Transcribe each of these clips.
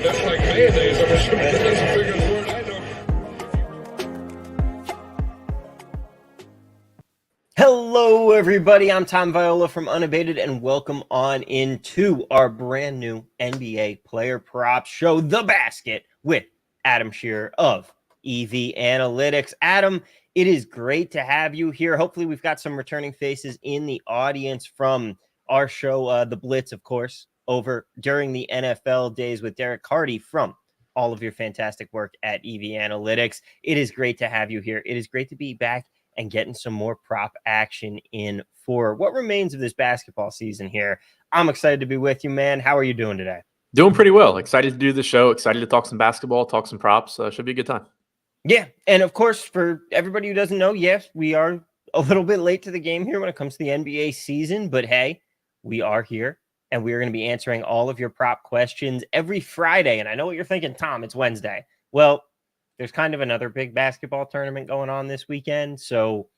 That's like mayonnaise. I'm sure that's the biggest word I know. Hello, everybody. I'm Tom Viola from Unabated, and welcome on into our brand new NBA player props show, The Basket, with Adam Scherer of EVAnalytics. Adam, it is great to have you here. Hopefully, we've got some returning faces in the audience from our show, The Blitz, of course, over during the NFL days with Derek Hardy from all of your fantastic work at EVAnalytics. It is great to have you here. It is great to be back and getting some more prop action in for what remains of this basketball season here. I'm excited to be with you, man. How are you doing today? Doing pretty well. Excited to do the show. Excited to talk some basketball, talk some props. Should be a good time. Yeah, and of course, for everybody who doesn't know, yes, we are a little bit late to the game here when it comes to the NBA season, but hey, we are here, and we are going to be answering all of your prop questions every Friday. And I know what you're thinking, Tom, it's Wednesday. Well, there's kind of another big basketball tournament going on this weekend. So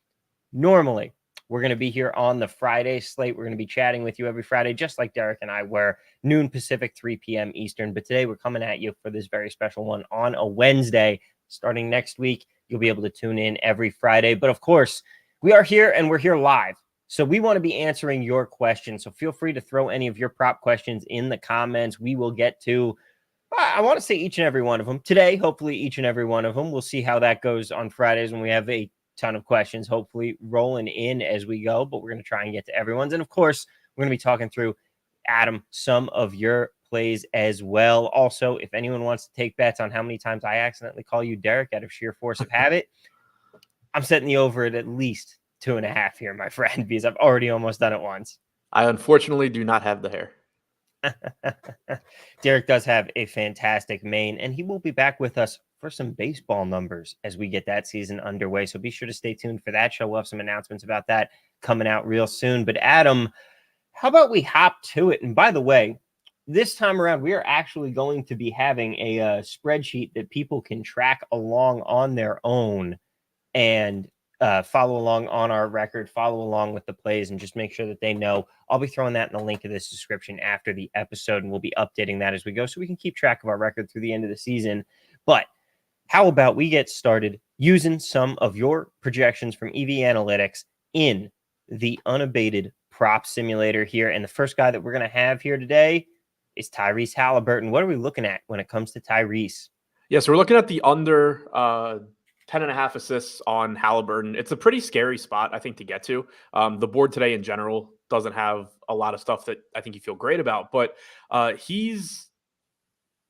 normally we're going to be here on the Friday slate. We're going to be chatting with you every Friday, just like Derek and I were, noon Pacific, 3 p.m. Eastern. But today we're coming at you for this very special one on a Wednesday. Starting next week, you'll be able to tune in every Friday. But of course, we are here and we're here live. So we want to be answering your questions. So feel free to throw any of your prop questions in the comments. We will get to I want to say each and every one of them today. Hopefully each and every one of them. We'll see how that goes on Fridays when we have a ton of questions, hopefully rolling in as we go, but we're going to try and get to everyone's. And of course, we're going to be talking through, Adam, some of your plays as well. Also, if anyone wants to take bets on how many times I accidentally call you Derek out of sheer force of habit, I'm setting the over at least 2.5 here, my friend, because I've already almost done it once. I unfortunately do not have the hair. Derek does have a fantastic mane, and he will be back with us for some baseball numbers as we get that season underway. So be sure to stay tuned for that show. We'll have some announcements about that coming out real soon. But Adam, how about we hop to it? And by the way, this time around, we are actually going to be having a spreadsheet that people can track along on their own and follow along on our record, follow along with the plays, and just make sure that they know. I'll be throwing that in the link of this description after the episode, and we'll be updating that as we go so we can keep track of our record through the end of the season. But how about we get started using some of your projections from EVAnalytics in the Unabated prop simulator here. And the first guy that we're going to have here today is Tyrese Haliburton. What are we looking at when it comes to Tyrese? Yeah, so we're looking at the under 10.5 assists on Haliburton. It's a pretty scary spot, I think, to get to. The board today in general doesn't have a lot of stuff that I think you feel great about, but he's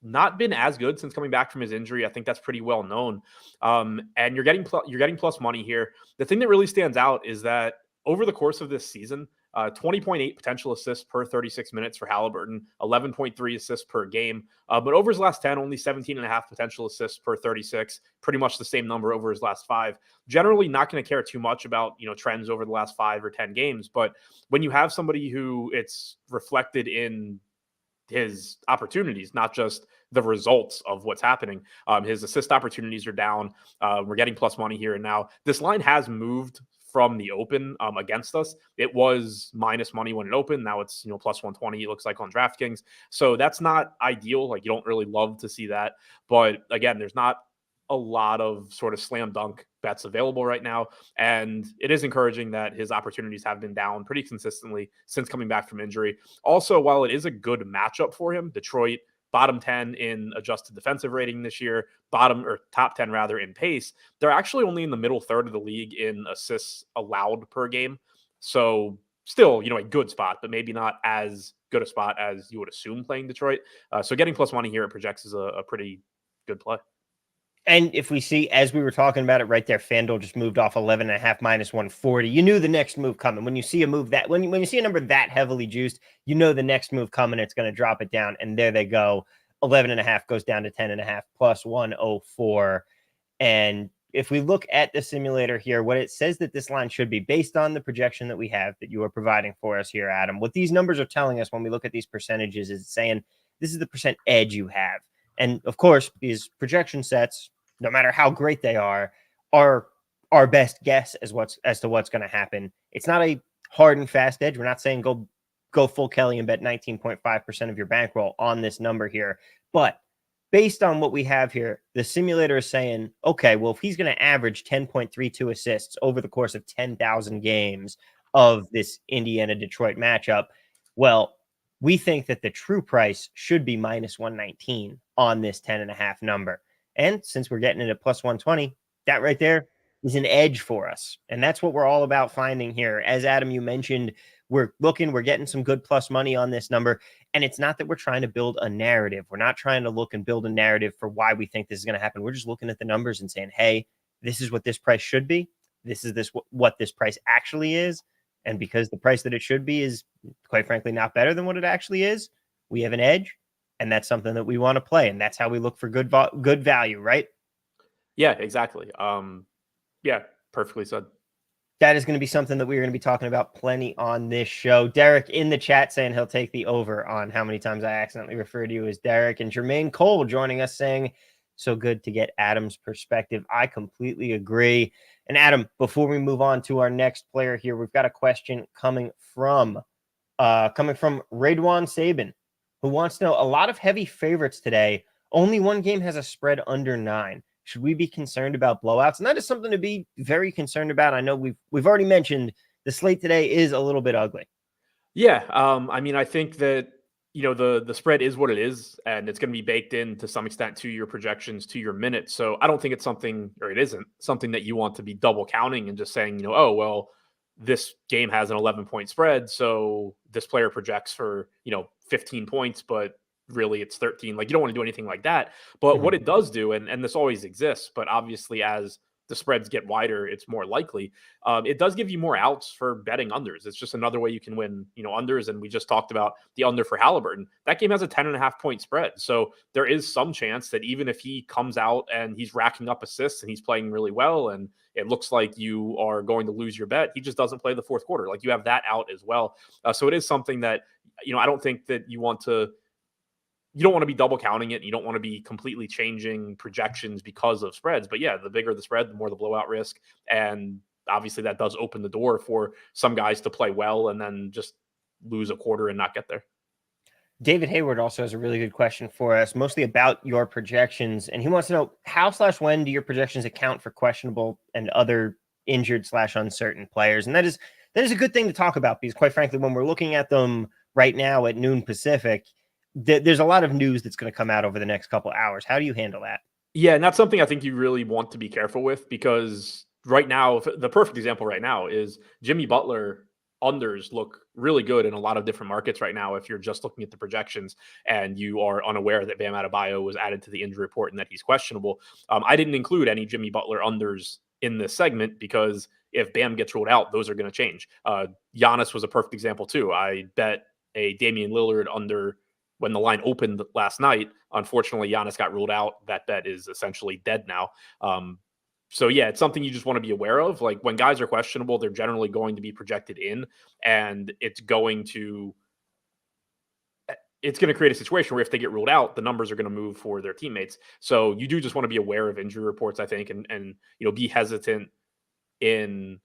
not been as good since coming back from his injury. I think that's pretty well known. And you're getting plus money here. The thing that really stands out is that over the course of this season, 20.8 potential assists per 36 minutes for Haliburton, 11.3 assists per game. But over his last 10, only 17.5 potential assists per 36, pretty much the same number over his last 5. Generally not going to care too much about, trends over the last 5 or 10 games. But when you have somebody who it's reflected in his opportunities, not just the results of what's happening. His assist opportunities are down. We're getting plus money here and now. This line has moved from the open against us. It was minus money when it opened. Now it's, plus 120, it looks like on DraftKings. So that's not ideal. Like, you don't really love to see that. But again, there's not a lot of sort of slam dunk bets available right now. And it is encouraging that his opportunities have been down pretty consistently since coming back from injury. Also, while it is a good matchup for him, Detroit, bottom 10 in adjusted defensive rating this year, top 10 rather in pace. They're actually only in the middle third of the league in assists allowed per game. So still, a good spot, but maybe not as good a spot as you would assume playing Detroit. So getting plus money here, it projects as a pretty good play. And if we see, as we were talking about it right there, FanDuel just moved off 11.5 minus 140. You knew the next move coming. When you see a move that, when you see a number that heavily juiced, you know the next move coming, it's going to drop it down. And there they go. 11.5 goes down to 10.5 plus 104. And if we look at the simulator here, what it says that this line should be based on the projection that we have that you are providing for us here, Adam. What these numbers are telling us when we look at these percentages is saying this is the percent edge you have. And of course, these projection sets, no matter how great they are our best guess as to what's going to happen. It's not a hard and fast edge. We're not saying go full Kelly and bet 19.5% of your bankroll on this number here. But based on what we have here, the simulator is saying, okay, well, if he's going to average 10.32 assists over the course of 10,000 games of this Indiana-Detroit matchup, well, we think that the true price should be minus 119 on this 10.5 number. And since we're getting it at plus 120, that right there is an edge for us. And that's what we're all about finding here. As Adam, you mentioned, we're getting some good plus money on this number. And it's not that we're trying to build a narrative. We're not trying to look and build a narrative for why we think this is going to happen. We're just looking at the numbers and saying, hey, this is what this price should be. This is what this price actually is. And because the price that it should be is, quite frankly, not better than what it actually is, we have an edge. And that's something that we want to play. And that's how we look for good value, right? Yeah, exactly. Yeah, perfectly said. That is going to be something that we're going to be talking about plenty on this show. Derek in the chat saying he'll take the over on how many times I accidentally refer to you as Derek. And Jermaine Cole joining us saying, so good to get Adam's perspective. I completely agree. And Adam, before we move on to our next player here, we've got a question coming from Radwan Sabin, who wants to know a lot of heavy favorites today. Only one game has a spread under 9. Should we be concerned about blowouts? And that is something to be very concerned about. I know we've already mentioned the slate today is a little bit ugly. Yeah, I mean, I think that the spread is what it is, and it's going to be baked in to some extent to your projections, to your minutes. So I don't think it's something, or it isn't something that you want to be double counting and just saying, oh, well, this game has an 11-point spread, so this player projects for 15 points, but really it's 13. Like, you don't want to do anything like that. But what it does do, and this always exists, but obviously as the spreads get wider, it's more likely. It does give you more outs for betting unders. It's just another way you can win, unders. And we just talked about the under for Haliburton. That game has a 10.5-point spread. So there is some chance that even if he comes out and he's racking up assists and he's playing really well, and it looks like you are going to lose your bet, he just doesn't play the fourth quarter. Like, you have that out as well. So it is something that, I don't think that you don't want to be double counting it. You don't want to be completely changing projections because of spreads. But yeah, the bigger the spread, the more the blowout risk. And obviously that does open the door for some guys to play well and then just lose a quarter and not get there. David Hayward also has a really good question for us, mostly about your projections. And he wants to know how/when do your projections account for questionable and other injured/uncertain players? And that is a good thing to talk about, because quite frankly, when we're looking at them right now at noon Pacific, there's a lot of news that's going to come out over the next couple hours. How do you handle that? Yeah, and that's something I think you really want to be careful with, because right now, the perfect example right now is Jimmy Butler unders look really good in a lot of different markets right now. If you're just looking at the projections and you are unaware that Bam Adebayo was added to the injury report and that he's questionable. I didn't include any Jimmy Butler unders in this segment because if Bam gets ruled out, those are going to change. Giannis was a perfect example too. I bet a Damian Lillard under when the line opened last night. Unfortunately, Giannis got ruled out. That bet is essentially dead now. So yeah, it's something you just want to be aware of. Like, when guys are questionable, they're generally going to be projected in, and it's going to create a situation where if they get ruled out, the numbers are going to move for their teammates. So you do just want to be aware of injury reports, I think, and be hesitant in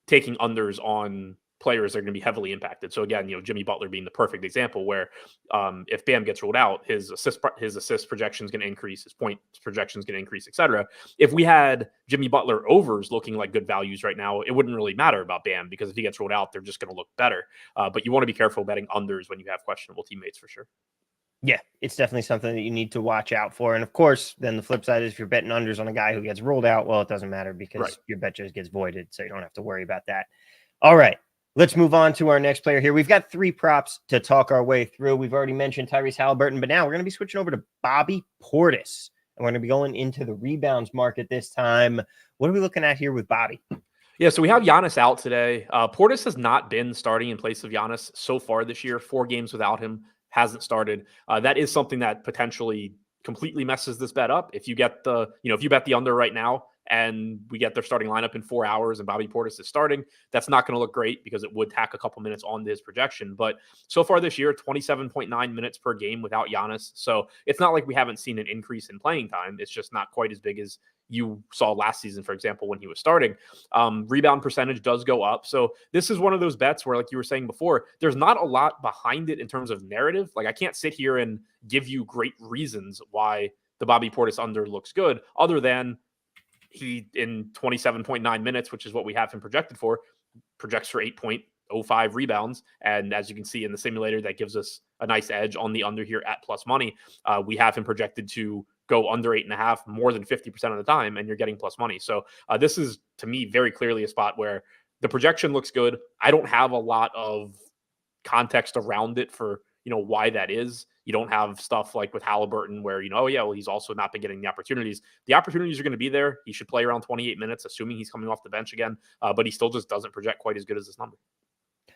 taking unders on players that are going to be heavily impacted. So again, Jimmy Butler being the perfect example where if Bam gets ruled out, his assist projection is going to increase, his point projection is going to increase, etc. If we had Jimmy Butler overs looking like good values right now, it wouldn't really matter about Bam, because if he gets ruled out, they're just going to look better. But you want to be careful betting unders when you have questionable teammates, for sure. Yeah, it's definitely something that you need to watch out for. And of course, then the flip side is if you're betting unders on a guy who gets ruled out, well, it doesn't matter because your bet just gets voided. So you don't have to worry about that. All right. Let's move on to our next player here. We've got 3 props to talk our way through. We've already mentioned Tyrese Haliburton, but now we're going to be switching over to Bobby Portis. And we're going to be going into the rebounds market this time. What are we looking at here with Bobby? Yeah, so we have Giannis out today. Portis has not been starting in place of Giannis so far this year. 4 games without him, hasn't started. That is something that potentially completely messes this bet up. If you get if you bet the under right now and we get their starting lineup in 4 hours and Bobby Portis is starting, that's not going to look great because it would tack a couple minutes on his projection. But so far this year, 27.9 minutes per game without Giannis. So it's not like we haven't seen an increase in playing time. It's just not quite as big as you saw last season, for example, when he was starting. Rebound percentage does go up. So this is one of those bets where, like you were saying before, there's not a lot behind it in terms of narrative. Like I can't sit here and give you great reasons why the Bobby Portis under looks good, other than he in 27.9 minutes, which is what we have him projected for, projects for 8.05 rebounds. And as you can see in the simulator, that gives us a nice edge on the under here at plus money. We have him projected to go under 8.5 more than 50% of the time, and you're getting plus money. So this is, to me, very clearly a spot where the projection looks good. I don't have a lot of context around it for, why that is. You don't have stuff like with Haliburton where, oh yeah, well, he's also not been getting the opportunities. The opportunities are going to be there. He should play around 28 minutes, assuming he's coming off the bench again, but he still just doesn't project quite as good as this number.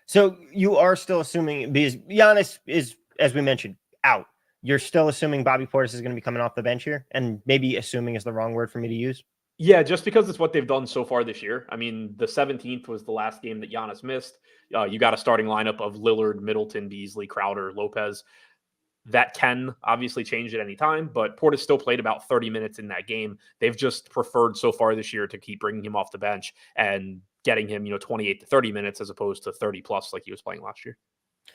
So you are still assuming, because Giannis is, as we mentioned, out. You're still assuming Bobby Portis is going to be coming off the bench here, and maybe assuming is the wrong word for me to use. Yeah, just because it's what they've done so far this year. I mean, the 17th was the last game that Giannis missed. You got a starting lineup of Lillard, Middleton, Beasley, Crowder, Lopez. That can obviously change at any time, but Portis still played about 30 minutes in that game. They've just preferred so far this year to keep bringing him off the bench and getting him, 28 to 30 minutes as opposed to 30 plus like he was playing last year.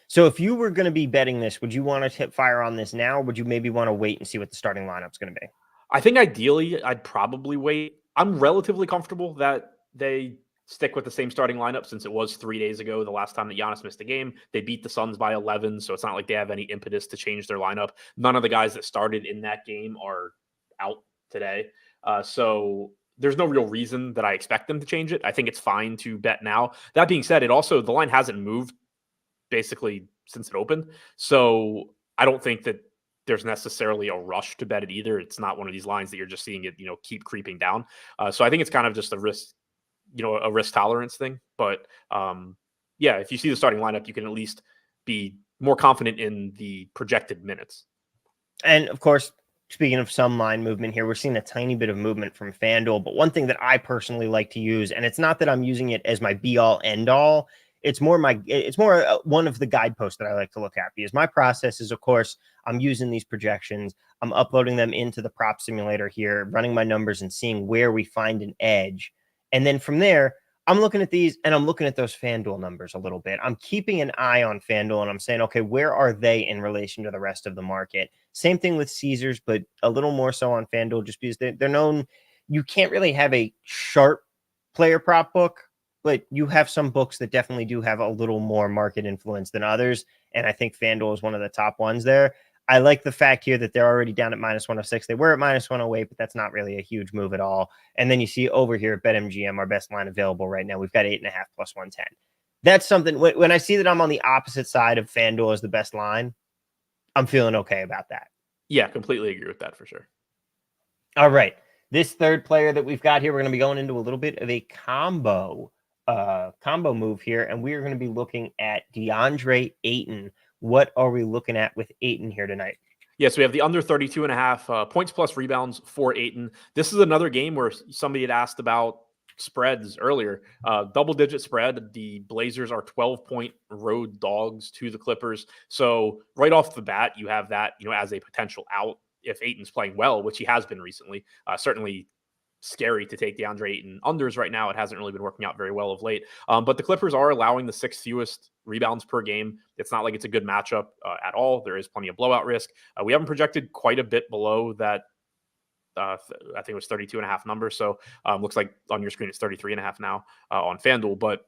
So if you were going to be betting this, would you want to hit fire on this now? Or would you maybe want to wait and see what the starting lineup's going to be? I think ideally I'd probably wait. I'm relatively comfortable that they stick with the same starting lineup since it was 3 days ago, the last time that Giannis missed a game. They beat the Suns by 11, so it's not like they have any impetus to change their lineup. None of the guys that started in that game are out today. So there's no real reason that I expect them to change it. I think it's fine to bet now. That being said, the line hasn't moved basically since it opened. So I don't think that there's necessarily a rush to bet it either. It's not one of these lines that you're just seeing it, keep creeping down. So I think it's kind of just a risk tolerance thing. But yeah, if you see the starting lineup, you can at least be more confident in the projected minutes. And of course, speaking of some line movement here, we're seeing a tiny bit of movement from FanDuel. But one thing that I personally like to use, and it's not that I'm using it as my be all end all, it's more one of the guideposts that I like to look at, because my process is, of course, I'm using these projections. I'm uploading them into the prop simulator here, running my numbers and seeing where we find an edge. And then from there, I'm looking at these and I'm looking at those FanDuel numbers a little bit. I'm keeping an eye on FanDuel and I'm saying, okay, where are they in relation to the rest of the market? Same thing with Caesars, but a little more so on FanDuel, just because they're known. You can't really have a sharp player prop book, but you have some books that definitely do have a little more market influence than others. And I think FanDuel is one of the top ones there. I like the fact here that they're already down at minus 106. They were at minus 108, but that's not really a huge move at all. And then you see over here at BetMGM, our best line available right now, we've got 8.5 plus 110. That's something, when I see that I'm on the opposite side of FanDuel as the best line, I'm feeling okay about that. Yeah, completely agree with that for sure. All right. This third player that we've got here, we're going to be going into a little bit of a combo move here, and we are going to be looking at Deandre Ayton. What are we looking at with Ayton here tonight? Yeah, so we have the under 32.5 points plus rebounds for Ayton. This is another game where somebody had asked about spreads earlier. Double-digit spread. The Blazers are 12-point road dogs to the Clippers. So right off the bat, you have that, as a potential out if Ayton's playing well, which he has been recently. Certainly scary to take DeAndre Ayton unders right now. It hasn't really been working out very well of late. But the Clippers are allowing the 6th fewest rebounds per game. It's not like it's a good matchup at all. There is plenty of blowout risk. We haven't projected quite a bit below that. I think it was 32.5 number. So looks like on your screen, it's 33.5 now on FanDuel, but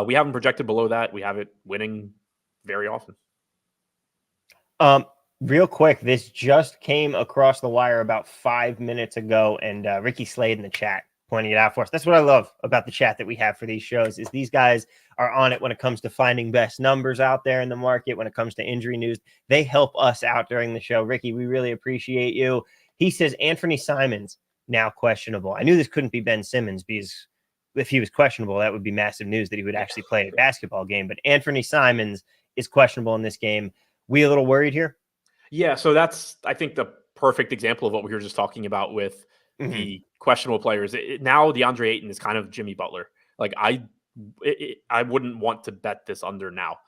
we haven't projected below that. We have it winning very often. Real quick, this just came across the wire about 5 minutes ago, and Ricky Slade in the chat pointing it out for us. That's what I love about the chat that we have for these shows, is these guys are on it when it comes to finding best numbers out there in the market. When it comes to injury news, they help us out during the show. Ricky, we really appreciate you. He says Anthony Simons now questionable. I knew this couldn't be Ben Simmons, because if he was questionable, that would be massive news that he would actually play a basketball game. But Anthony Simons is questionable in this game. We a little worried here? Yeah, so that's, I think, the perfect example of what we were just talking about with the questionable players. Now Deandre Ayton is kind of Jimmy Butler. Like I wouldn't want to bet this under now.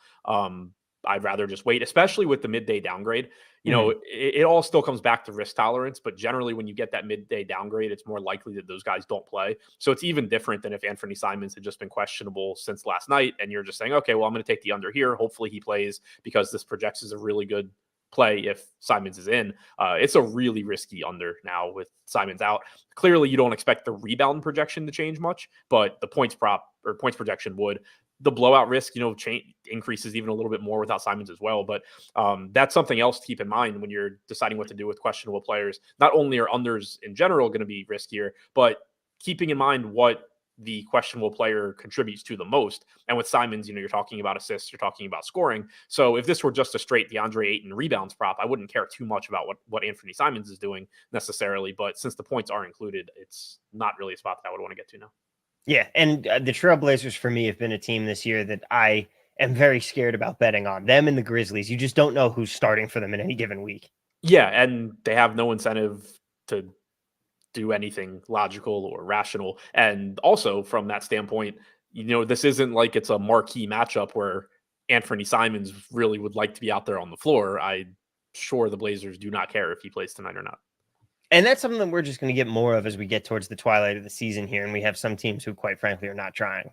I'd rather just wait, especially with the midday downgrade. It all still comes back to risk tolerance, but generally when you get that midday downgrade, it's more likely that those guys don't play. So it's even different than if Anthony Simons had just been questionable since last night and you're just saying, okay, well, I'm going to take the under here. Hopefully he plays because this projects as a really good play if Simons is in. It's a really risky under now with Simons out. Clearly you don't expect the rebound projection to change much, but the points projection would. The blowout risk, increases even a little bit more without Simons as well. But that's something else to keep in mind when you're deciding what to do with questionable players. Not only are unders in general going to be riskier, but keeping in mind what the questionable player contributes to the most. And with Simons, you're talking about assists, you're talking about scoring. So if this were just a straight DeAndre Ayton rebounds prop, I wouldn't care too much about what Anthony Simons is doing necessarily. But since the points are included, it's not really a spot that I would want to get to now. Yeah, and the Trailblazers for me have been a team this year that I am very scared about betting on. Them and the Grizzlies. You just don't know who's starting for them in any given week. Yeah, and they have no incentive to do anything logical or rational. And also from that standpoint, this isn't like it's a marquee matchup where Anthony Simons really would like to be out there on the floor. I'm sure the Blazers do not care if he plays tonight or not. And that's something that we're just going to get more of as we get towards the twilight of the season here. And we have some teams who, quite frankly, are not trying.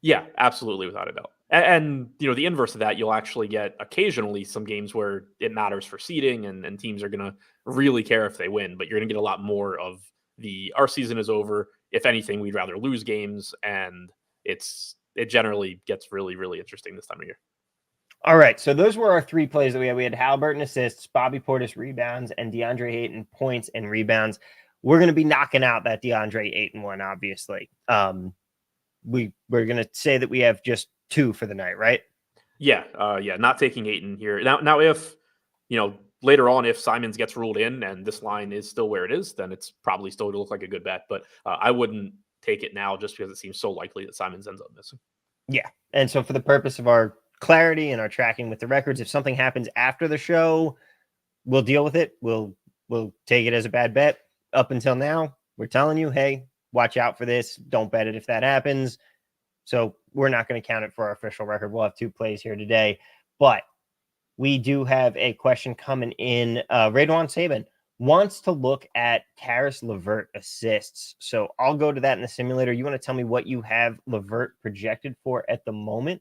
Yeah, absolutely, without a doubt. And the inverse of that, you'll actually get occasionally some games where it matters for seeding and teams are going to really care if they win. But you're going to get a lot more of our season is over. If anything, we'd rather lose games. And it generally gets really, really interesting this time of year. All right, so those were our three plays that we had. We had Haliburton assists, Bobby Portis rebounds, and DeAndre Ayton points and rebounds. We're going to be knocking out that DeAndre Ayton one, obviously. We're going to say that we have just two for the night, right? Yeah, not taking Ayton here. Now, if, later on, if Simons gets ruled in and this line is still where it is, then it's probably still going to look like a good bet. But I wouldn't take it now just because it seems so likely that Simons ends up missing. Yeah, and so for the purpose of our clarity and our tracking with the records, if something happens after the show, we'll deal with it. We'll take it as a bad bet. Up until now, we're telling you, hey, watch out for this. Don't bet it if that happens. So we're not going to count it for our official record. We'll have two plays here today, but we do have a question coming in. Radwan Saban wants to look at Caris LeVert assists. So I'll go to that in the simulator. You want to tell me what you have LeVert projected for at the moment?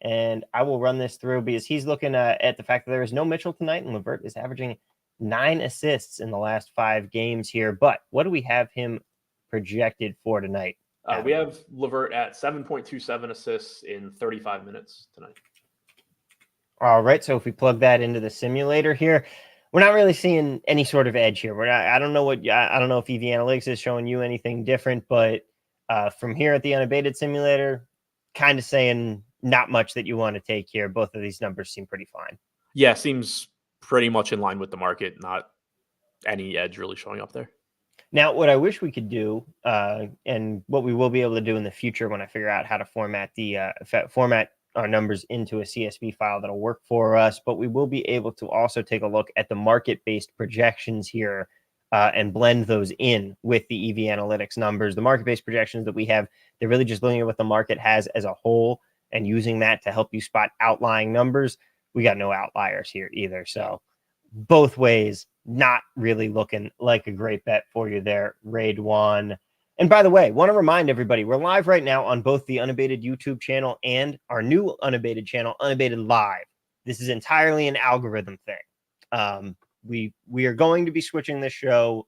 And I will run this through because he's looking at the fact that there is no Mitchell tonight, and LeVert is averaging 9 assists in the last 5 games here. But what do we have him projected for tonight? We have LeVert at 7.27 assists in 35 minutes tonight. All right. So if we plug that into the simulator here, we're not really seeing any sort of edge here. I don't know if EVAnalytics is showing you anything different, but from here at the Unabated simulator, kind of saying not much that you want to take here. Both of these numbers seem pretty fine. Yeah, seems pretty much in line with the market. Not any edge really showing up there. Now, what I wish we could do, and what we will be able to do in the future when I figure out how to format our numbers into a CSV file that'll work for us, but we will be able to also take a look at the market-based projections here and blend those in with the EVAnalytics numbers. The market-based projections that we have, they're really just looking at what the market has as a whole and using that to help you spot outlying numbers. We got no outliers here either. So both ways, not really looking like a great bet for you there, Raid One. And by the way, want to remind everybody, we're live right now on both the Unabated YouTube channel and our new Unabated channel, Unabated Live. This is entirely an algorithm thing. We are going to be switching this show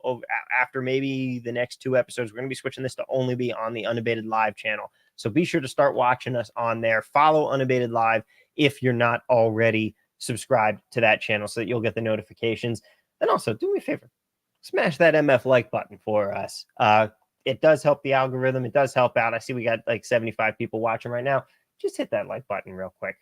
after maybe the next 2 episodes. We're going to be switching this to only be on the Unabated Live channel. So be sure to start watching us on there. Follow Unabated Live if you're not already subscribed to that channel so that you'll get the notifications. And also, do me a favor, smash that MF like button for us. It does help the algorithm. It does help out. I see we got like 75 people watching right now. Just hit that like button real quick.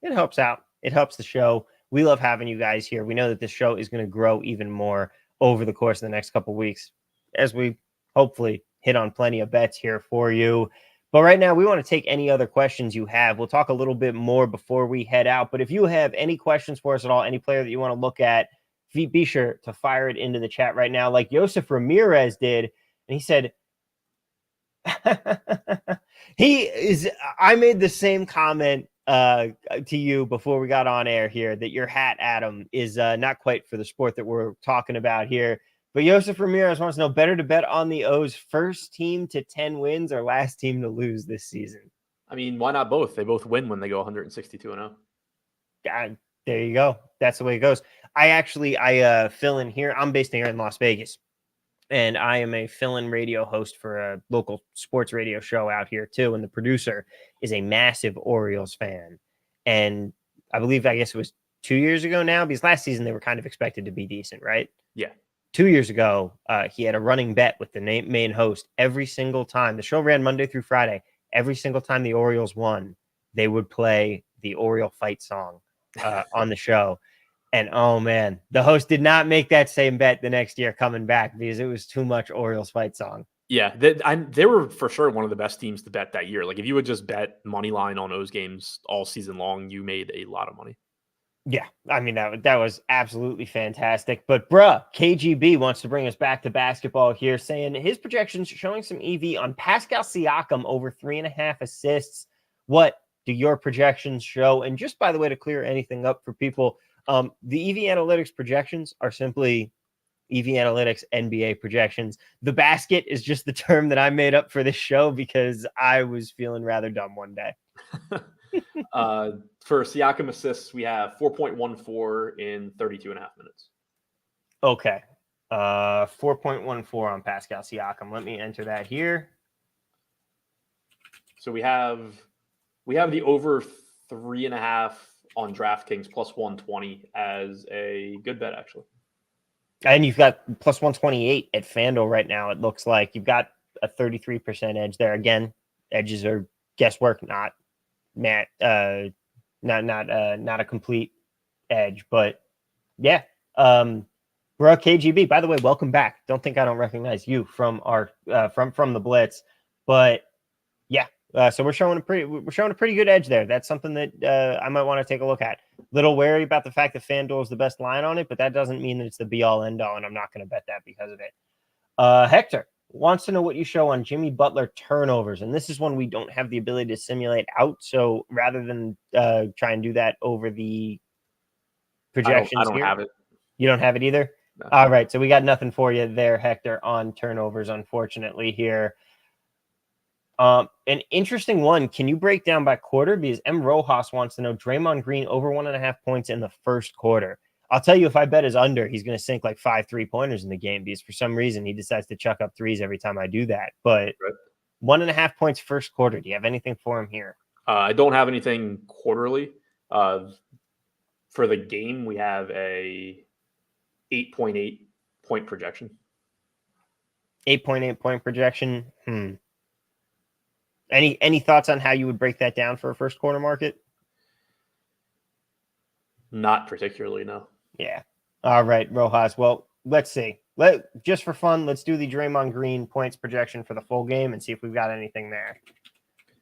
It helps out. It helps the show. We love having you guys here. We know that this show is going to grow even more over the course of the next couple of weeks as we hopefully hit on plenty of bets here for you. But right now, we want to take any other questions you have. We'll talk a little bit more before we head out. But if you have any questions for us at all, any player that you want to look at, be sure to fire it into the chat right now, like Joseph Ramirez did. And he said, I made the same comment to you before we got on air here that your hat, Adam, is not quite for the sport that we're talking about here. But Joseph Ramirez wants to know, better to bet on the O's first team to 10 wins or last team to lose this season? I mean, why not both? They both win when they go 162-0. God, there you go. That's the way it goes. I fill in here. I'm based here in Las Vegas, and I am a fill-in radio host for a local sports radio show out here too. And the producer is a massive Orioles fan. And I guess it was 2 years ago now, because last season they were kind of expected to be decent, right? Yeah. 2 years ago, he had a running bet with the main host every single time. The show ran Monday through Friday. Every single time the Orioles won, they would play the Oriole fight song on the show. And oh man, the host did not make that same bet the next year coming back because it was too much Orioles fight song. Yeah, they were for sure one of the best teams to bet that year. Like if you would just bet money line on O's games all season long, you made a lot of money. Yeah, I mean, that was absolutely fantastic. But bruh, KGB wants to bring us back to basketball here, saying his projections showing some EV on Pascal Siakam over 3.5 assists. What do your projections show? And just by the way, to clear anything up for people, the EVAnalytics projections are simply EVAnalytics NBA projections. The basket is just the term that I made up for this show because I was feeling rather dumb one day. For Siakam assists, we have 4.14 in 32.5 minutes. Okay. 4.14 on Pascal Siakam. Let me enter that here. So we have the over 3.5 on DraftKings plus 120 as a good bet, actually. And you've got plus 128 at FanDuel right now. It looks like you've got a 33% edge there. Again, edges are guesswork, not a complete edge, but yeah. We're at KGB. By the way, welcome back. Don't think I don't recognize you from our from the Blitz, but yeah. So we're showing a pretty good edge there. That's something that I might want to take a look at. Little wary about the fact that FanDuel is the best line on it, but that doesn't mean that it's the be all end all, and I'm not going to bet that because of it. Hector wants to know what you show on Jimmy Butler turnovers, and this is one we don't have the ability to simulate out. So rather than try and do that over the projections, I don't have it. You don't have it either. No. All right, so we got nothing for you there, Hector, on turnovers, unfortunately here. An interesting one. Can you break down by quarter? Because M. Rojas wants to know Draymond Green over 1.5 points in the first quarter. I'll tell you, if I bet is under, he's going to sink like 5 3-pointers in the game because for some reason he decides to chuck up threes every time I do that. But 1.5 points first quarter. Do you have anything for him here? I don't have anything quarterly. For the game, we have a 8.8 point projection. 8.8 point projection. Any thoughts on how you would break that down for a first quarter market? Not particularly, no. Yeah. All right, Rojas. Well, let's see. Just for fun, let's do the Draymond Green points projection for the full game and see if we've got anything there.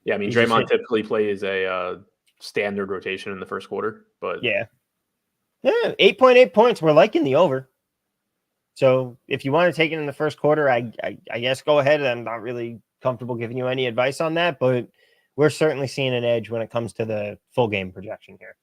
Yeah, I mean, Draymond typically plays a standard rotation in the first quarter, but yeah, 8.8 points. We're liking the over. So if you want to take it in the first quarter, I guess go ahead. I'm not really comfortable giving you any advice on that, but we're certainly seeing an edge when it comes to the full game projection here.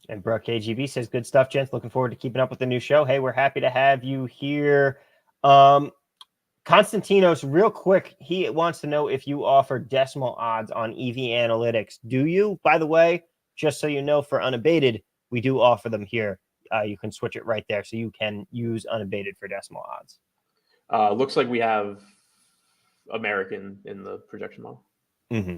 And Brooke KGB says, good stuff, gents. Looking forward to keeping up with the new show. Hey, we're happy to have you here. Constantinos, real quick, he wants to know if you offer decimal odds on EVAnalytics. Do you? By the way, just so you know, for Unabated, we do offer them here. You can switch it right there, so you can use Unabated for decimal odds. Looks like we have American in the projection model. Mm-hmm.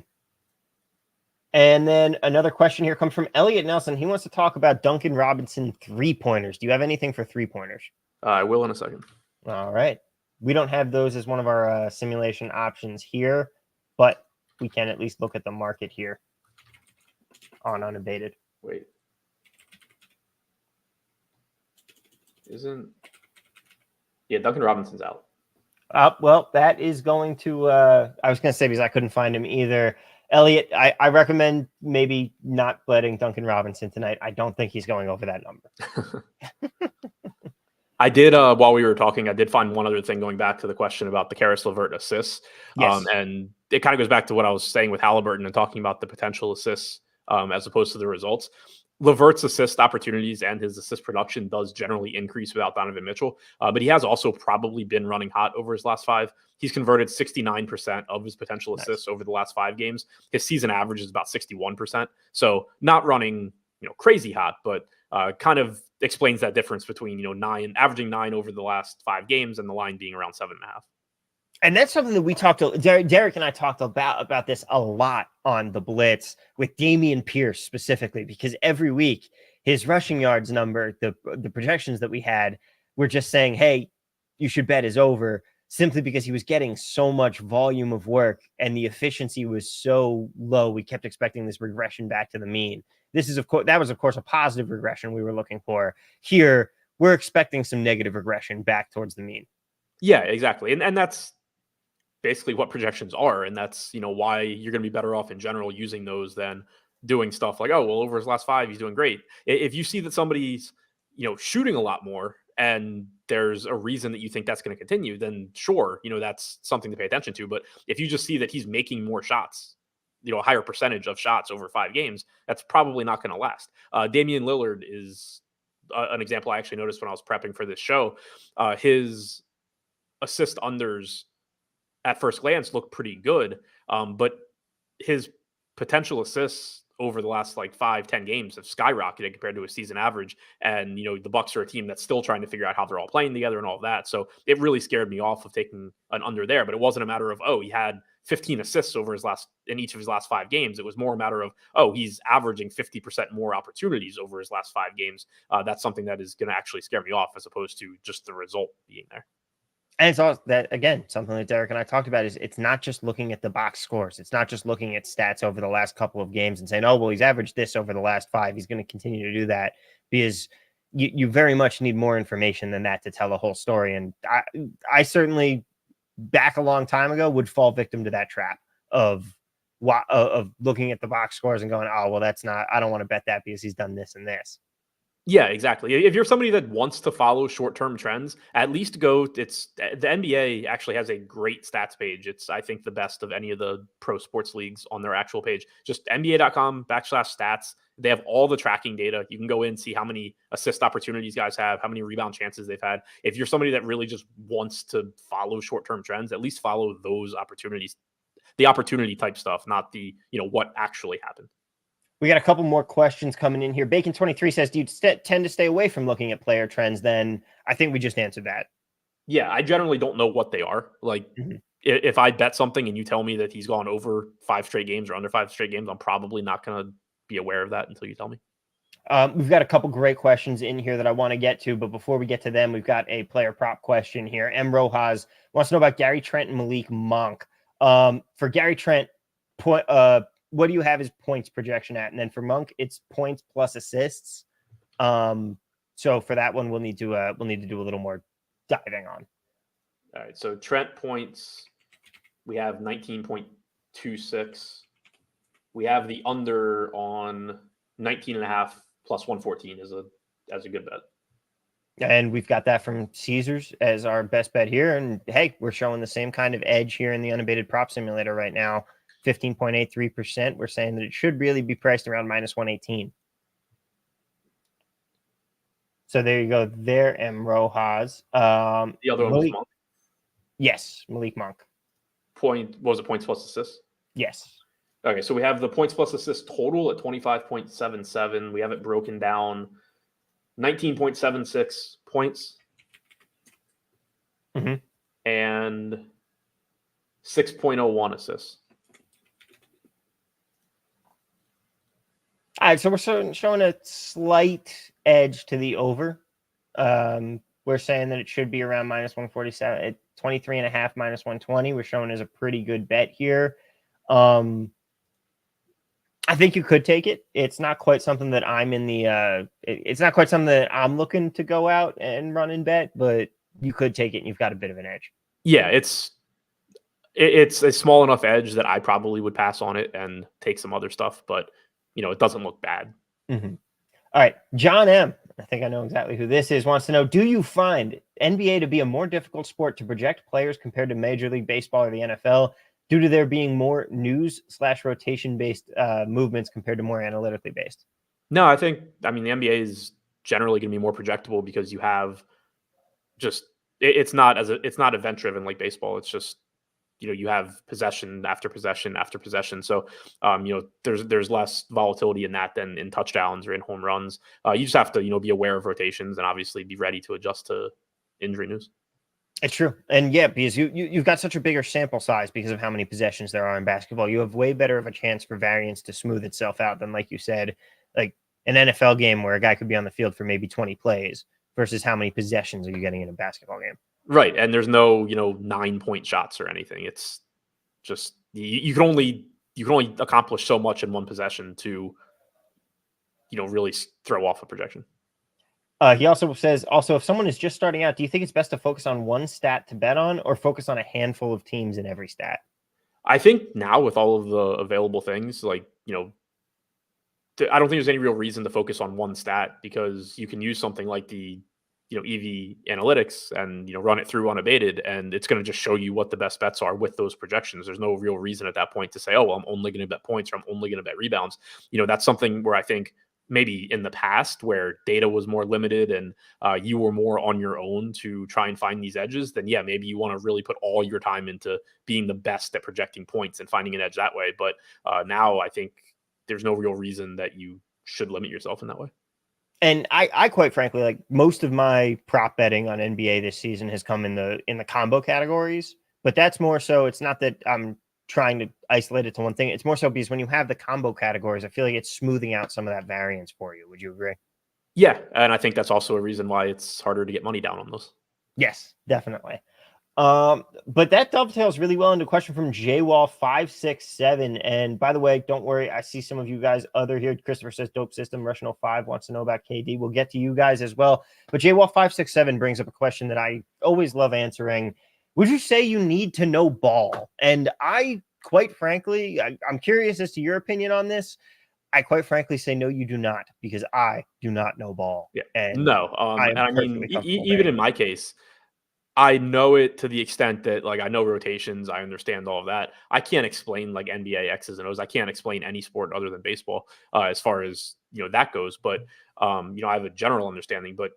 And then another question here comes from Elliot Nelson. He wants to talk about Duncan Robinson 3-pointers. Do you have anything for 3-pointers? I will in a second. All right. We don't have those as one of our simulation options here, but we can at least look at the market here on Unabated. Wait. Duncan Robinson's out. Well, that is going to I was going to say because I couldn't find him either. Elliot, I recommend maybe not letting Duncan Robinson tonight. I don't think he's going over that number. I did, while we were talking, I did find one other thing going back to the question about the Caris LeVert assists. Yes. And it kind of goes back to what I was saying with Haliburton and talking about the potential assists as opposed to the results. LeVert's assist opportunities and his assist production does generally increase without Donovan Mitchell, but he has also probably been running hot over his last 5. He's converted 69% of his potential assists over the last 5 games. His season average is about 61%. So not running, crazy hot, but kind of explains that difference between, averaging 9 over the last 5 games and the line being around 7.5. And that's something that we talked to Derek and I talked about this a lot on the Blitz with Damian Pierce specifically, because every week his rushing yards number, the projections that we had were just saying, hey, you should bet is over, simply because he was getting so much volume of work and the efficiency was so low. We kept expecting this regression back to the mean. That was of course a positive regression we were looking for. Here, we're expecting some negative regression back towards the mean. Yeah, exactly. And that's basically what projections are. And that's, why you're going to be better off in general using those than doing stuff like, oh, well, over his last 5, he's doing great. If you see that somebody's, shooting a lot more and there's a reason that you think that's going to continue, then sure, that's something to pay attention to. But if you just see that he's making more shots, a higher percentage of shots over 5 games, that's probably not going to last. Damian Lillard is an example I actually noticed when I was prepping for this show. His assist unders at first glance look pretty good, but his potential assists over the last 5-10 games have skyrocketed compared to his season average. And the Bucks are a team that's still trying to figure out how they're all playing together and all of that. So it really scared me off of taking an under there. But it wasn't a matter of, oh, he had 15 assists in each of his last 5 games. It was more a matter of, oh, he's averaging 50% more opportunities over his last 5 games. That's something that is going to actually scare me off as opposed to just the result being there. And it's also that, again, something that Derek and I talked about is it's not just looking at the box scores. It's not just looking at stats over the last couple of games and saying, oh, well, he's averaged this over the last 5. He's going to continue to do that, because you very much need more information than that to tell the whole story. And I certainly, back a long time ago, would fall victim to that trap of looking at the box scores and going, oh, well, I don't want to bet that because he's done this and this. Yeah, exactly. If you're somebody that wants to follow short-term trends, at least the NBA actually has a great stats page. It's, I think, the best of any of the pro sports leagues on their actual page. Just NBA.com/stats. They have all the tracking data. You can go in and see how many assist opportunities guys have, how many rebound chances they've had. If you're somebody that really just wants to follow short-term trends, at least follow those opportunities, the opportunity type stuff, not the, what actually happened. We got a couple more questions coming in here. Bacon23 says, do you tend to stay away from looking at player trends? Then I think we just answered that. Yeah, I generally don't know what they are. If I bet something and you tell me that he's gone over 5 straight games or under 5 straight games, I'm probably not going to be aware of that until you tell me. We've got a couple great questions in here that I want to get to, but before we get to them, we've got a player prop question here. M. Rojas wants to know about Gary Trent and Malik Monk. For Gary Trent, what do you have his points projection at? And then for Monk, it's points plus assists. So for that one, we'll need to do a little more diving on. All right. So Trent points, we have 19.26. We have the under on 19.5 plus 114 as a good bet. And we've got that from Caesars as our best bet here. And hey, we're showing the same kind of edge here in the Unabated prop simulator right now. 15.83%. We're saying that it should really be priced around minus 118. So there you go. There, M. Rojas. The other one was Monk. Yes, Malik Monk. What was it, points plus assists? Yes. Okay, so we have the points plus assists total at 25.77. We have it broken down 19.76 points and 6.01 assists. All right, so we're showing a slight edge to the over. We're saying that it should be around minus 147 at 23.5 minus 120. We're showing as a pretty good bet here. I think you could take it. It's not quite something that I'm it's not quite something that I'm looking to go out and run and bet, but you could take it and you've got a bit of an edge. Yeah, It's a small enough edge that I probably would pass on it and take some other stuff, but it doesn't look bad. Mm-hmm. All right, John M. I think I know exactly who this is. Wants to know: do you find NBA to be a more difficult sport to project players compared to Major League Baseball or the NFL, due to there being more news/rotation based movements compared to more analytically based? No, I mean, the NBA is generally going to be more projectable because you have just it's not event driven like baseball. It's just you have possession after possession after possession. So there's less volatility in that than in touchdowns or in home runs. You just have to be aware of rotations and obviously be ready to adjust to injury news. It's true. And yeah, because you've got such a bigger sample size because of how many possessions there are in basketball. You have way better of a chance for variance to smooth itself out than, like you said, like an NFL game where a guy could be on the field for maybe 20 plays versus how many possessions are you getting in a basketball game. Right. And there's no 9-point shots or anything. It's just you can only accomplish so much in one possession to really throw off a projection. He also says, if someone is just starting out, do you think it's best to focus on one stat to bet on or focus on a handful of teams in every stat? I think now with all of the available things, like, I don't think there's any real reason to focus on one stat because you can use something like the, EVAnalytics and, run it through Unabated, and it's going to just show you what the best bets are with those projections. There's no real reason at that point to say, oh, well, I'm only going to bet points or I'm only going to bet rebounds. That's something where I think maybe in the past where data was more limited and you were more on your own to try and find these edges, then yeah, maybe you want to really put all your time into being the best at projecting points and finding an edge that way. But now I think there's no real reason that you should limit yourself in that way. And I quite frankly, like, most of my prop betting on NBA this season has come in the combo categories, but that's more so, it's not that I'm trying to isolate it to one thing. It's more so because when you have the combo categories, I feel like it's smoothing out some of that variance for you. Would you agree? Yeah. And I think that's also a reason why it's harder to get money down on those. Yes, definitely. But that dovetails really well into a question from JWall567. And by the way, don't worry, I see some of you guys other here. Christopher says dope system. Russian 05 wants to know about KD. We'll get to you guys as well. But JWall567 brings up a question that I always love answering. Would you say you need to know ball? And I, quite frankly, I'm curious as to your opinion on this. I quite frankly say no, you do not, because I do not know ball. Yeah. And No. And I mean, even in my case, I know it to the extent that, like, I know rotations, I understand all of that. I can't explain like NBA X's and O's. I can't explain any sport other than baseball as far as that goes. But I have a general understanding. But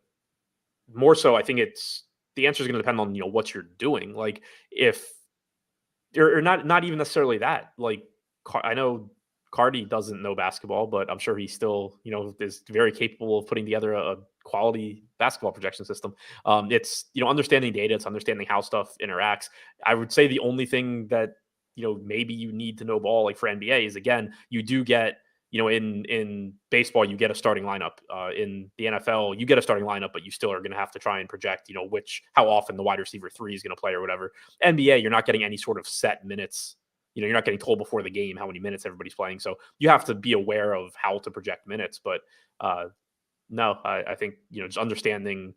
more so, I think the answer is going to depend on what you're doing. Like if or not even necessarily that. Like I know Cardi doesn't know basketball, but I'm sure he still, is very capable of putting together a quality basketball projection system. It's, understanding data, it's understanding how stuff interacts. I would say the only thing that, maybe you need to know ball, like for NBA, is, again, you do get, in baseball, you get a starting lineup. In the NFL, you get a starting lineup, but you still are going to have to try and project, how often the wide receiver 3 is going to play or whatever. NBA, you're not getting any sort of set minutes. You're not getting told before the game how many minutes everybody's playing. So you have to be aware of how to project minutes. But no, I think, just understanding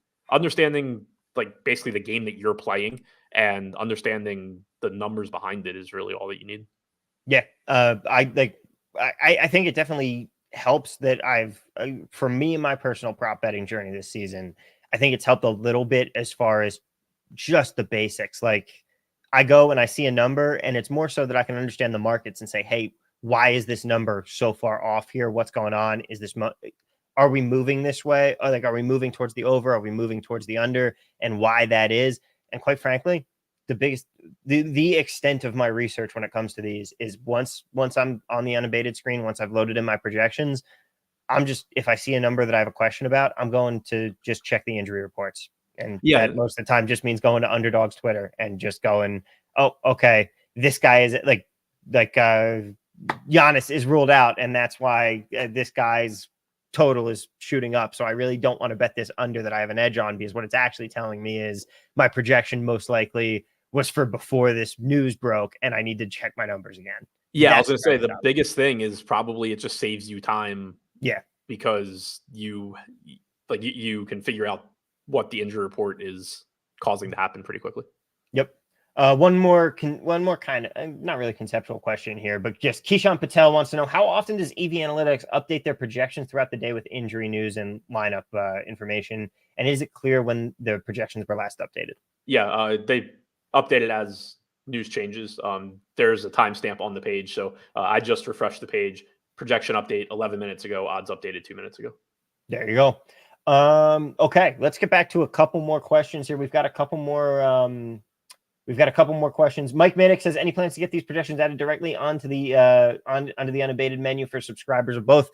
like basically the game that you're playing and understanding the numbers behind it is really all that you need. Yeah. I think it definitely helps that for me in my personal prop betting journey this season, I think it's helped a little bit as far as just the basics. Like, I go and I see a number, and it's more so that I can understand the markets and say, hey, why is this number so far off here? What's going on? Are we moving this way? Or are we moving towards the over? Are we moving towards the under? And why that is? And quite frankly, the extent of my research when it comes to these is once I'm on the unabated screen, once I've loaded in my projections, if I see a number that I have a question about, I'm going to just check the injury reports. And that most of the time just means going to Underdog's Twitter and just going, oh, okay, this guy is like Giannis is ruled out, and that's why this guy's total is shooting up. So I really don't want to bet this under that I have an edge on, because what it's actually telling me is my projection most likely was for before this news broke, and I need to check my numbers again. Yeah, I was going to say the biggest thing is probably it just saves you time. Yeah, because you can figure out what the injury report is causing to happen pretty quickly. Yep. One more kind of not really conceptual question here, but just Keyshawn Patel wants to know, how often does EVAnalytics update their projections throughout the day with injury news and lineup information? And is it clear when the projections were last updated? Yeah, they update it as news changes. There's a timestamp on the page. So I just refreshed the page. Projection update 11 minutes ago. Odds updated 2 minutes ago. There you go. Okay, let's get back to a couple more questions here. We've got a couple more questions. Mike Maddox says, any plans to get these projections added directly onto the onto the Unabated menu for subscribers of both?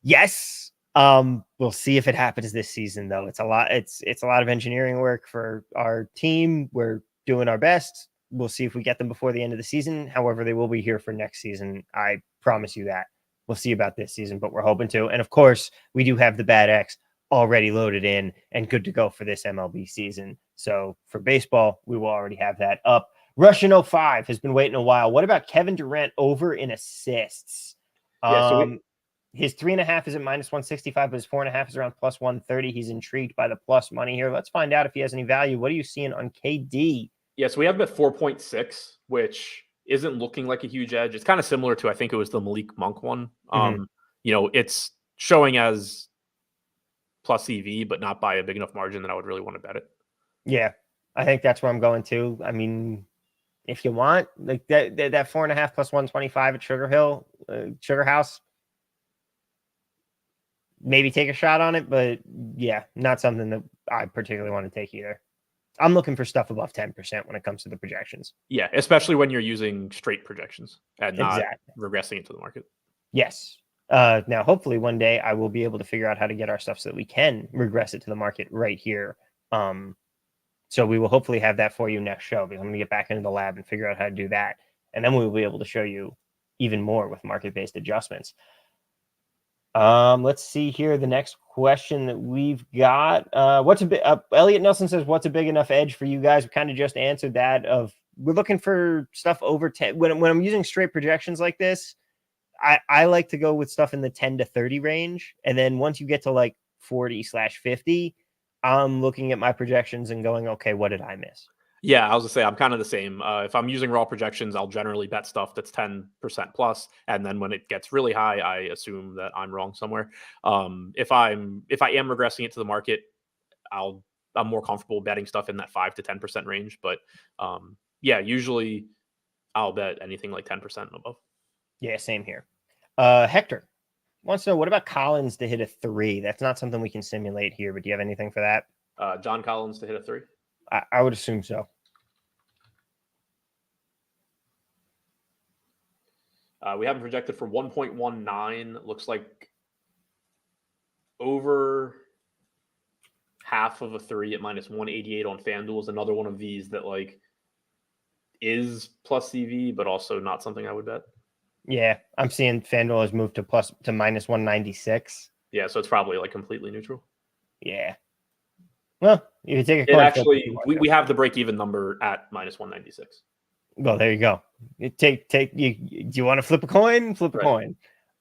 Yes. We'll see if it happens this season, though. It's a lot of engineering work for our team. We're doing our best. We'll see if we get them before the end of the season. However, they will be here for next season. I promise you that. We'll see about this season, but we're hoping to. And of course, we do have the Bad X already loaded in and good to go for this MLB season. So for baseball, we will already have that up. Russian 05 has been waiting a while. What about Kevin Durant over in assists? His 3.5 is at -165, but his 4.5 is around +130. He's intrigued by the plus money here. Let's find out if he has any value. What are you seeing on KD? Yes, we have him at 4.6, which isn't looking like a huge edge. It's kind of similar to, I think it was the Malik Monk one. It's showing as plus EV, but not by a big enough margin that I would really want to bet it. Yeah, I think that's where I'm going to. I mean, if you want, like that 4.5 plus 125 at Sugar House, maybe take a shot on it, but yeah, not something that I particularly want to take either. I'm looking for stuff above 10% when it comes to the projections. Yeah, especially when you're using straight projections and not regressing it to the market. Yes. Now, hopefully one day I will be able to figure out how to get our stuff so that we can regress it to the market right here. So we will hopefully have that for you next show, because I'm going to get back into the lab and figure out how to do that. And then we will be able to show you even more with market-based adjustments. Let's see here. The next question that we've got, Elliot Nelson says, what's a big enough edge for you guys? We kind of just answered that. We're looking for stuff over 10. When I'm using straight projections like this, I like to go with stuff in the 10 to 30 range. And then once you get to like 40/50, I'm looking at my projections and going, okay, what did I miss? Yeah, I was gonna say I'm kind of the same. If I'm using raw projections, I'll generally bet stuff that's 10% plus, and then when it gets really high, I assume that I'm wrong somewhere. If I am regressing it to the market, I'm more comfortable betting stuff in that 5 to 10% range. But usually I'll bet anything like 10% and above. Yeah, same here. Hector wants to know, what about Collins to hit a 3? That's not something we can simulate here, but do you have anything for that? John Collins to hit a 3? I would assume so. We have him projected for 1.19. Looks like over half of a 3 at -188 on FanDuel is another one of these that like is plus EV, but also not something I would bet. Yeah, I'm seeing FanDuel has moved to -196. Yeah, so it's probably like completely neutral. Yeah. Well, you can take a coin. Actually, we have the break-even number at -196. Well, there you go. Do you want to flip a coin? Flip a coin.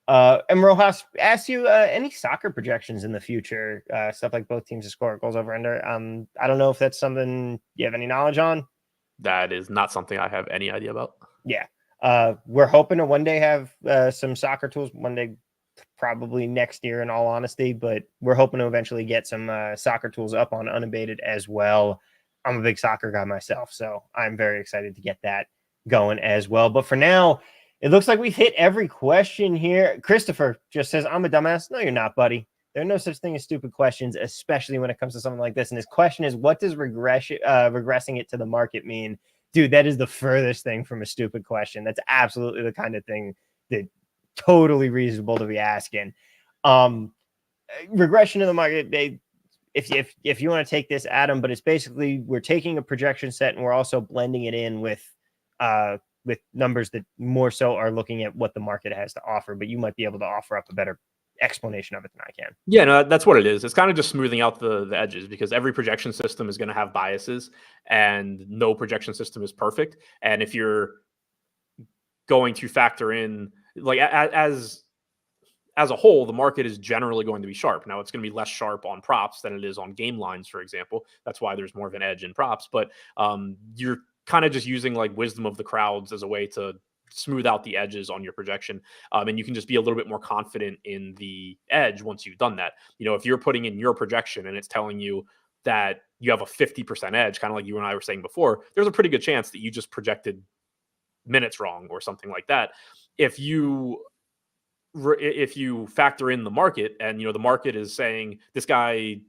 And Rojas asks you any soccer projections in the future, stuff like both teams to score goals over under. I don't know if that's something you have any knowledge on. That is not something I have any idea about. Yeah. We're hoping to one day have some soccer tools, one day probably next year, in all honesty, but we're hoping to eventually get some soccer tools up on Unabated as well. I'm a big soccer guy myself, so I'm very excited to get that going as well. But for now, it looks like we've hit every question here. Christopher just says, I'm a dumbass. No, you're not, buddy. There are no such thing as stupid questions, especially when it comes to something like this. And his question is, what does regressing it to the market mean? Dude, that is the furthest thing from a stupid question. That's absolutely the kind of thing that totally reasonable to be asking. Regression of the market, if you want to take this, Adam, but it's basically we're taking a projection set and we're also blending it in with numbers that more so are looking at what the market has to offer, but you might be able to offer up a better explanation of it than I can. Yeah, no, that's what it is. It's kind of just smoothing out the edges, because every projection system is going to have biases and no projection system is perfect. And if you're going to factor in, like, as a whole, the market is generally going to be sharp. Now, it's going to be less sharp on props than it is on game lines, for example. That's why there's more of an edge in props, but you're kind of just using like wisdom of the crowds as a way to smooth out the edges on your projection. And you can just be a little bit more confident in the edge once you've done that. If you're putting in your projection and it's telling you that you have a 50% edge, kind of like you and I were saying before, there's a pretty good chance that you just projected minutes wrong or something like that. If you factor in the market and, the market is saying this guy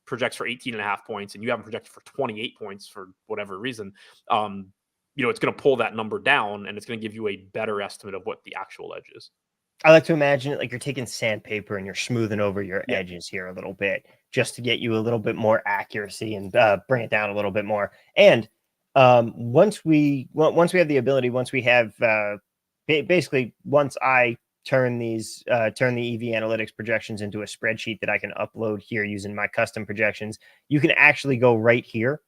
projects for 18.5 points and you haven't projected for 28 points for whatever reason, it's going to pull that number down and it's going to give you a better estimate of what the actual edge is. I like to imagine it like you're taking sandpaper and you're smoothing over your edges here a little bit just to get you a little bit more accuracy and bring it down a little bit more. And once we have the ability, once we have basically once I turn the EVAnalytics projections into a spreadsheet that I can upload here using my custom projections, you can actually go right here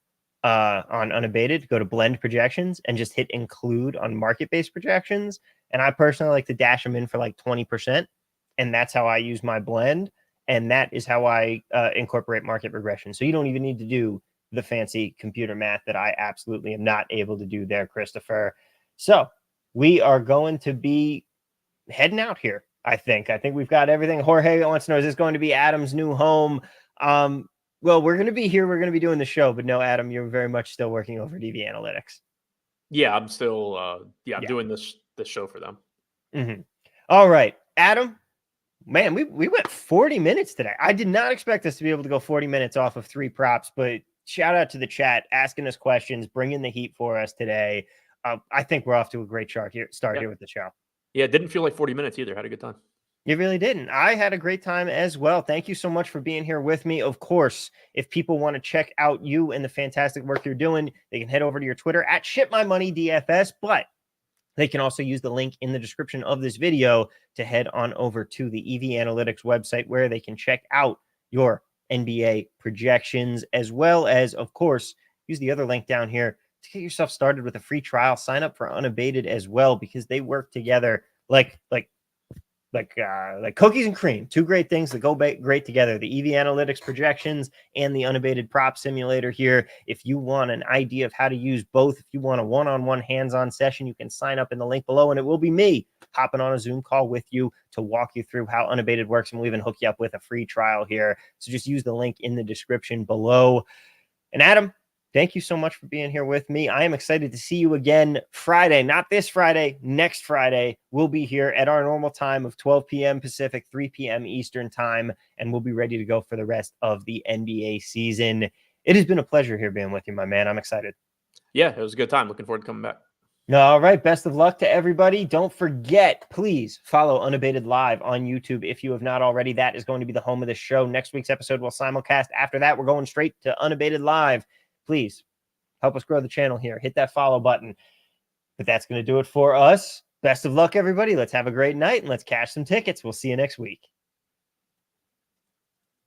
on Unabated, go to blend projections and just hit include on market-based projections. And I personally like to dash them in for like 20%. And that's how I use my blend. And that is how I incorporate market regression. So you don't even need to do the fancy computer math that I absolutely am not able to do there, Christopher. So we are going to be heading out here. I think we've got everything. Jorge wants to know, is this going to be Adam's new home? Well, we're going to be here. We're going to be doing the show, but no, Adam, you're very much still working over at EVAnalytics. Yeah, I'm still, I'm doing this show for them. Mm-hmm. All right, Adam, man, we went 40 minutes today. I did not expect us to be able to go 40 minutes off of 3 props, but shout out to the chat, asking us questions, bringing the heat for us today. I think we're off to a great start here with the show. Yeah, it didn't feel like 40 minutes either. Had a good time. You really didn't. I had a great time as well. Thank you so much for being here with me. Of course, if people want to check out you and the fantastic work you're doing, they can head over to your Twitter at ShipMyMoneyDFS, but they can also use the link in the description of this video to head on over to the EVAnalytics website where they can check out your NBA projections, as well as, of course, use the other link down here to get yourself started with a free trial. Sign up for Unabated as well, because they work together like cookies and cream. 2 great things that go great together. The EVAnalytics projections and the Unabated prop simulator here. If you want an idea of how to use both, if you want a one-on-one hands-on session, you can sign up in the link below, and it will be me hopping on a Zoom call with you to walk you through how Unabated works, and we'll even hook you up with a free trial here. So just use the link in the description below. And Adam, thank you so much for being here with me. I am excited to see you again Friday, not this Friday, next Friday. We'll be here at our normal time of 12 p.m. Pacific, 3 p.m. Eastern time, and we'll be ready to go for the rest of the NBA season. It has been a pleasure here being with you, my man. I'm excited. Yeah, it was a good time. Looking forward to coming back. All right. Best of luck to everybody. Don't forget, please follow Unabated Live on YouTube if you have not already. That is going to be the home of the show. Next week's episode will simulcast. After that, we're going straight to Unabated Live. Please help us grow the channel here. Hit that follow button. But that's going to do it for us. Best of luck, everybody. Let's have a great night and let's cash some tickets. We'll see you next week.